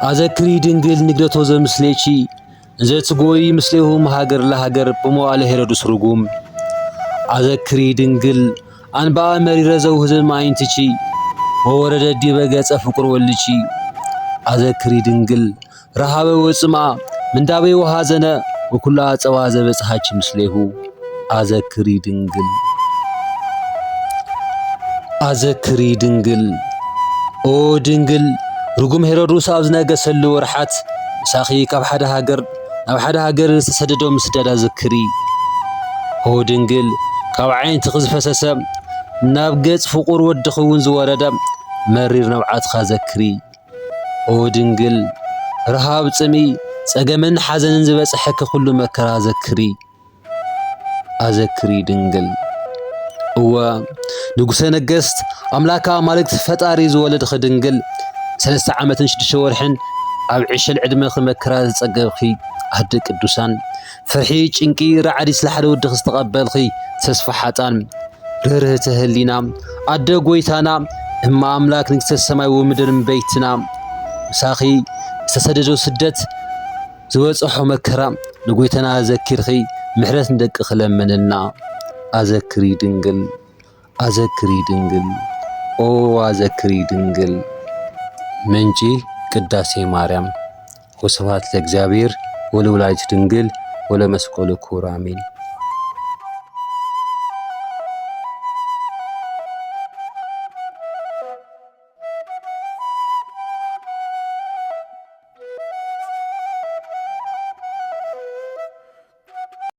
አዘክሪ ድንግል ንግደቶ ዘምስሌቺ ዘትጎይ ምስሌሁም ሀገር ለሀገር በመዋለ ሄሮድስ ርጉም አዘክሪ ድንግል አንባ መሪረ ዘውህዝም አይንትቺ ወወረደ ዲበ ገጸ ፍቁር ወልቺ አዘክሪ ድንግል ረሃበ ወጽማ ምንዳቤ ወሐዘነ ወኩላ ጸዋ ዘበጽሐች ምስሌሁ አዘክሪ ድንግል ኦ ድንግል ርጉም ሄሮድስ ኣብ ዝነገሰሉ ወርሓት ሳኺ ካብ ሓደ ሃገር ዝተሰደዶ ምስዳዳ ዘክሪ ኦ ድንግል ካብ ዓይንቲ ዝፈሰሰ ናብ ገጽ ፍቁር ወዲ ኽውን ዝወረደ መሪር ነውዓትኻ ዘክሪ ኦ ድንግል ረሃብ ጽሚ ጸገምን ሓዘንን ዝበጽሐከ ኩሉ መከራ ዘክሪ አዘክሪ ድንግል እወ ንጉሰ ነገሥት ኣምላካ ኣማልክት ፈጣሪ ዝወለድኺ ድንግል 3 ዓመትን 6 ወርሕን ኣብ ዕሸል ዕድመ መከራ ዝጸገብኺ ኣደ ቅዱሳን ፍርሒ ጭንቂ ራዕዲ ስለሓደ ወድኺ ዝተቐበልኺ ተስፋ ሓጣን ርህርህተ ህሊና ኣደ ጎይታና እማ ኣምላክ ንግሥተ ሰማይ ወምድር በይትና ሳኺ ዝተሰደዶ ስደት ዝበጽሖ መከራ ንጎይታና ዘኪርኺ ምሕረት እንደቂ ኽለምንና አዘክሪ ድንግል ኦ አዘክሪ ድንግል ምንጪ ቅዳሴ ማርያም ወስብሐት ለእግዚአብሔር ወለወላዲቱ ድንግል ወለመስቀሉ ክቡር አሜን።